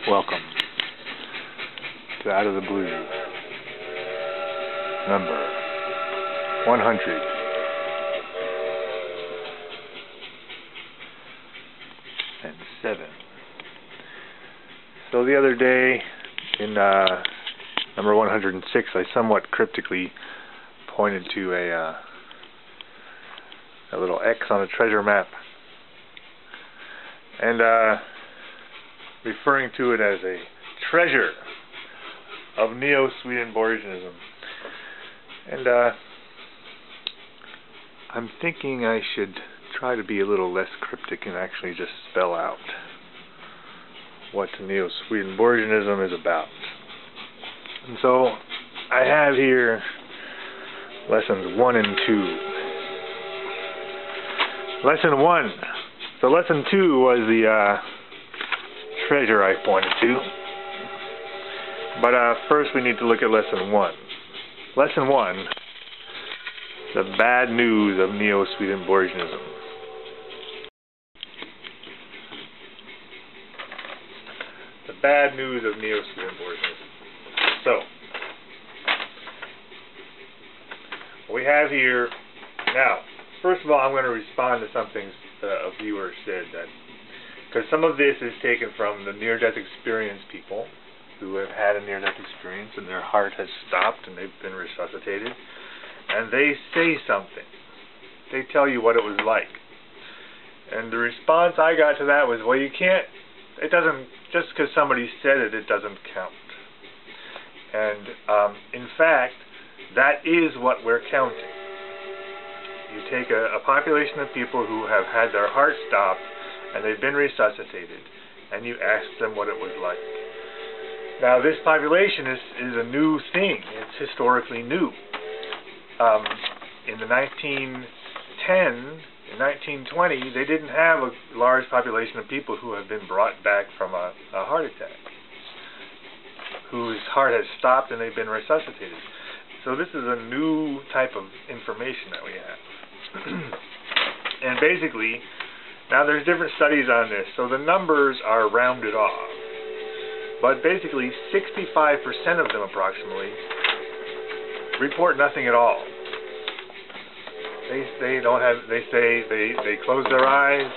Welcome to Out of the Blue, number 107. So the other day, in number 106, I somewhat cryptically pointed to a little X on a treasure map, and referring to it as a treasure of Neo-Swedenborgianism. And I'm thinking I should try to be a little less cryptic and actually just spell out what Neo-Swedenborgianism is about. And so I have here lessons 1 and 2. Lesson 1. So lesson 2 was the treasure I pointed to. But first we need to look at lesson 1. Lesson 1, the bad news of Neo-Swedenborgianism. The bad news of Neo-Swedenborgianism. So, we have here, now, first of all, I'm going to respond to something a viewer said, that because some of this is taken from the near-death experience people who have had a near-death experience and their heart has stopped and they've been resuscitated, and they say something. They tell you what it was like. And the response I got to that was, well, you can't, it doesn't, just because somebody said it, it doesn't count. And in fact, that is what we're counting. You take a population of people who have had their heart stopped and they've been resuscitated, and you ask them what it was like. Now, this population is a new thing. It's historically new. In the 1910, in 1920, they didn't have a large population of people who have been brought back from a heart attack, whose heart has stopped and they've been resuscitated. So this is a new type of information that we have. And basically, now there's different studies on this, so the numbers are rounded off. But basically, 65% of them approximately report nothing at all. They don't have, they say they close their eyes,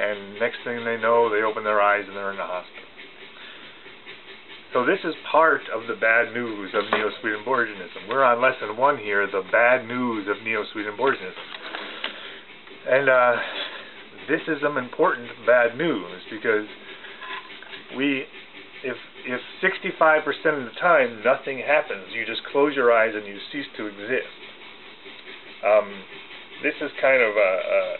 and next thing they know, they open their eyes and they're in the hospital. So this is part of the bad news of Neo-Swedenborgianism. We're on lesson 1 here, the bad news of Neo-Swedenborgianism. And this is some important bad news, because if 65% of the time nothing happens, you just close your eyes and you cease to exist. This is kind of a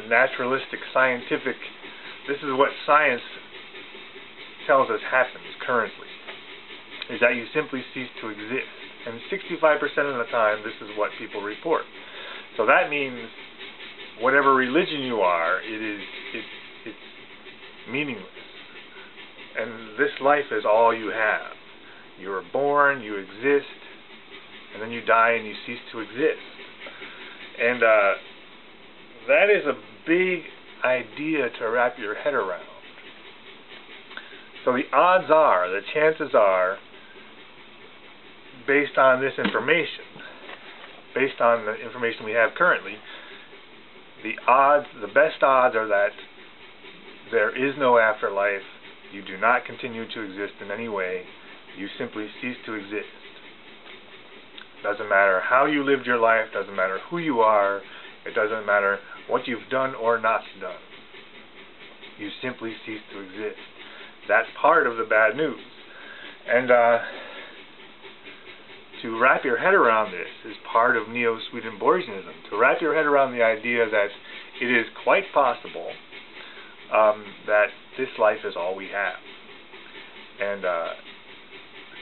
naturalistic, scientific, this is what science tells us happens currently, is that you simply cease to exist. And 65% of the time, this is what people report. So that means whatever religion you are, it's meaningless. And this life is all you have. You are born, you exist, and then you die and you cease to exist. And that is a big idea to wrap your head around. So the odds are, the chances are, based on this information, based on the information we have currently, the best odds are that there is no afterlife. You do not continue to exist in any way. You simply cease to exist. Doesn't matter how you lived your life, doesn't matter who you are, it doesn't matter what you've done or not done. You simply cease to exist. That's part of the bad news. And to wrap your head around this is part of Neo-Swedenborgianism. To wrap your head around the idea that it is quite possible that this life is all we have. And the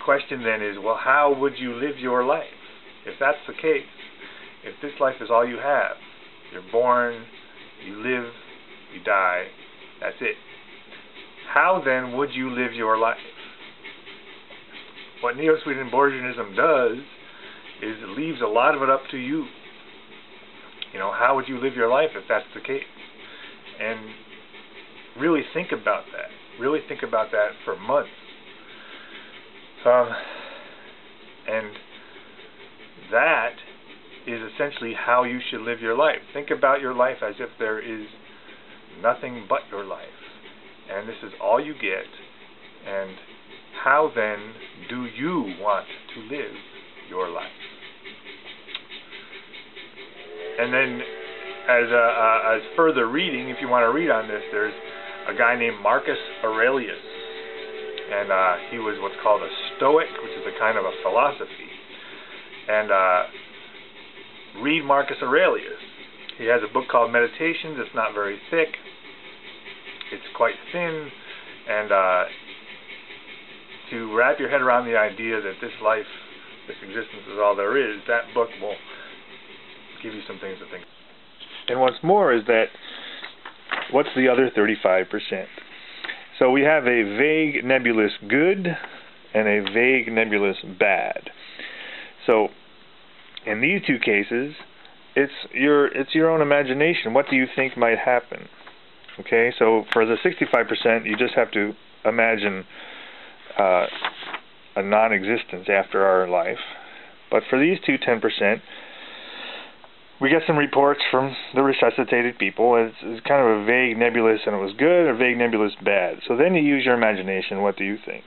question then is, well, how would you live your life? If that's the case, if this life is all you have, you're born, you live, you die, that's it. How then would you live your life? What Neo-Swedenborgianism does is it leaves a lot of it up to you. You know, how would you live your life if that's the case? And really think about that. really think about that for months. And that is essentially how you should live your life. Think about your life as if there is nothing but your life, and this is all you get. And how then do you want to live your life? And then, as further reading, if you want to read on this, there's a guy named Marcus Aurelius, and he was what's called a Stoic, which is a kind of a philosophy. And read Marcus Aurelius. He has a book called Meditations. It's not very thick. It's quite thin, and to wrap your head around the idea that this life, this existence is all there is, that book will give you some things to think. And what's more is that, what's the other 35%? So we have a vague, nebulous good and a vague, nebulous bad. So in these two cases, it's your own imagination. What do you think might happen? Okay, so for the 65%, you just have to imagine a non-existence after our life. But for these two 10%, we get some reports from the resuscitated people. It's kind of a vague nebulous and it was good, or vague nebulous bad. So then you use your imagination. What do you think?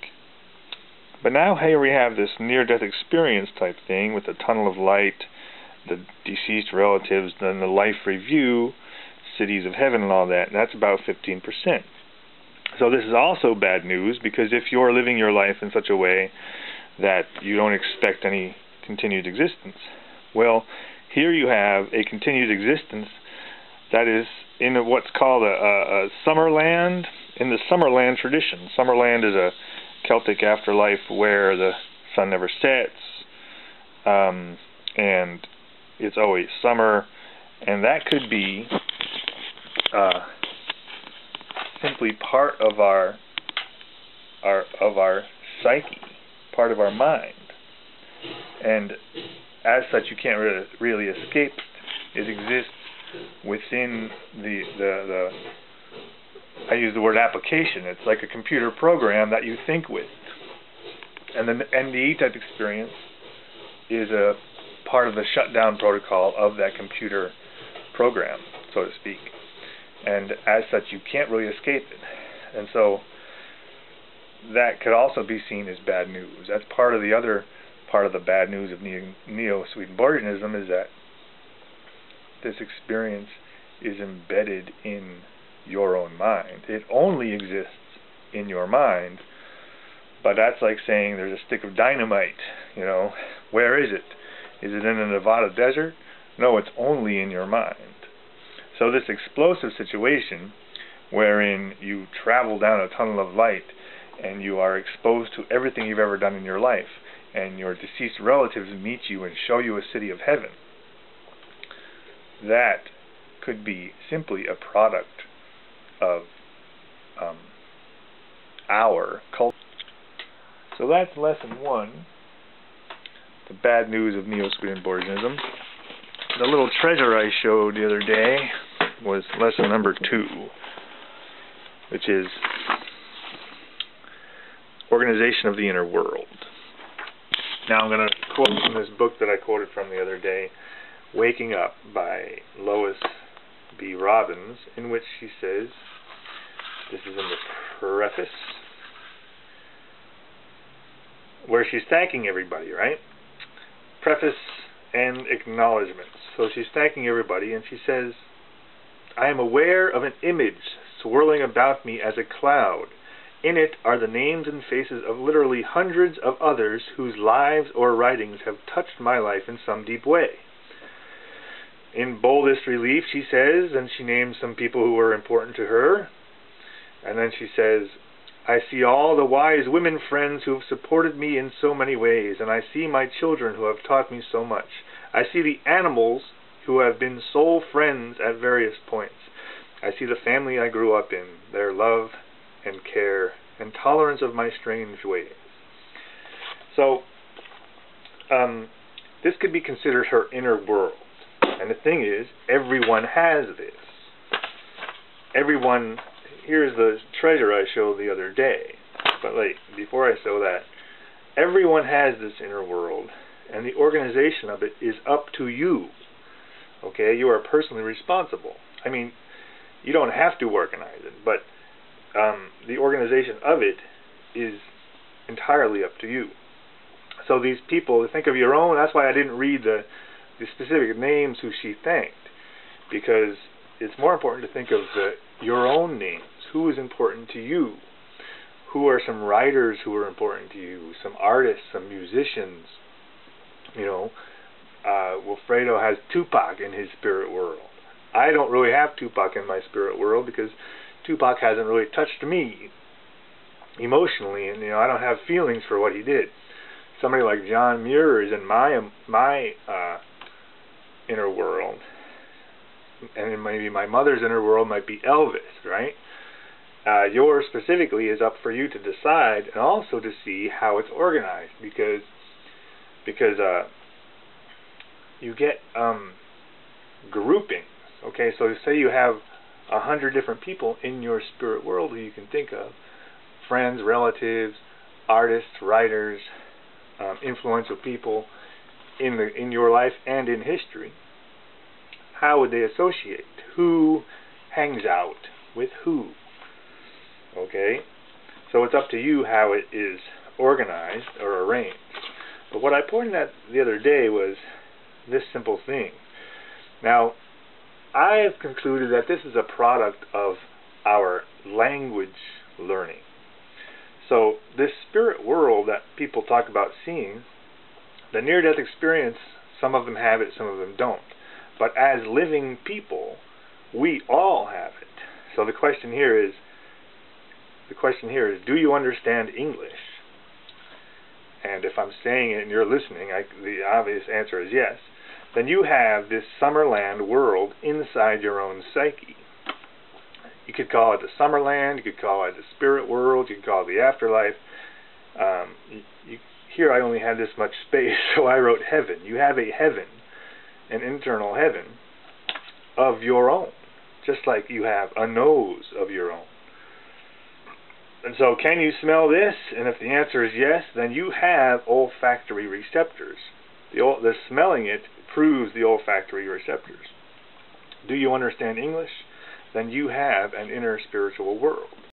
But now here we have this near-death experience type thing with the tunnel of light, the deceased relatives, then the life review, cities of heaven and all that. And that's about 15%. So this is also bad news, because if you're living your life in such a way that you don't expect any continued existence, well, here you have a continued existence that is in what's called a Summerland, in the Summerland tradition. Summerland is a Celtic afterlife where the sun never sets, and it's always summer, and that could be simply part of our psyche, part of our mind, and as such you can't really escape it. It exists within the I use the word application. It's like a computer program that you think with, and the NDE type experience is a part of the shutdown protocol of that computer program, so to speak. And as such, you can't really escape it. And so that could also be seen as bad news. That's part of the other part of the bad news of Neo-Swedenborgianism, is that this experience is embedded in your own mind. It only exists in your mind, but that's like saying there's a stick of dynamite, you know. Where is it? Is it in the Nevada desert? No, it's only in your mind. So this explosive situation wherein you travel down a tunnel of light and you are exposed to everything you've ever done in your life, and your deceased relatives meet you and show you a city of heaven, that could be simply a product of our culture. So that's lesson 1, the bad news of Neo-Swedenborgianism. The little treasure I showed the other day was lesson number 2, which is organization of the inner world. Now I'm going to quote from this book that I quoted from the other day, Waking Up by Lois B. Robbins, in which she says, this is in the preface, where she's thanking everybody, right? Preface and acknowledgments. So she's thanking everybody, and she says, I am aware of an image swirling about me as a cloud. In it are the names and faces of literally hundreds of others whose lives or writings have touched my life in some deep way. In boldest relief, she says, and she names some people who were important to her, and then she says, I see all the wise women friends who have supported me in so many ways, and I see my children who have taught me so much. I see the animals who have been soul friends at various points. I see the family I grew up in, their love and care and tolerance of my strange ways. So, this could be considered her inner world. And the thing is, everyone has this. Everyone, here's the treasure I showed the other day. But before I show that, everyone has this inner world, and the organization of it is up to you. Okay, you are personally responsible. I mean, you don't have to organize it, but the organization of it is entirely up to you. So these people, think of your own. That's why I didn't read the specific names who she thanked, because it's more important to think of your own names. Who is important to you? Who are some writers who are important to you? Some artists, some musicians. You know, Wilfredo has Tupac in his spirit world. I don't really have Tupac in my spirit world because Tupac hasn't really touched me emotionally, and I don't have feelings for what he did. Somebody like John Muir is in my inner world, and then maybe my mother's inner world might be Elvis, right? Yours specifically is up for you to decide, and also to see how it's organized, because you get groupings. Okay, so say you have 100 different people in your spirit world who you can think of: friends, relatives, artists, writers, influential people in your life and in history. How would they associate? Who hangs out with who? Okay, so it's up to you how it is organized or arranged. But what I pointed at the other day was this simple thing. Now, I have concluded that this is a product of our language learning. So this spirit world that people talk about seeing, the near-death experience, some of them have it, some of them don't. But as living people, we all have it. So the question here is, do you understand English? And if I'm saying it and you're listening, the obvious answer is yes. Then you have this Summerland world inside your own psyche. You could call it the Summerland, you could call it the spirit world, you could call it the afterlife. Here I only had this much space, so I wrote heaven. You have a heaven, an internal heaven of your own, just like you have a nose of your own. And so, can you smell this? And if the answer is yes, then you have olfactory receptors. The smelling it proves the olfactory receptors. Do you understand English? Then you have an inner spiritual world.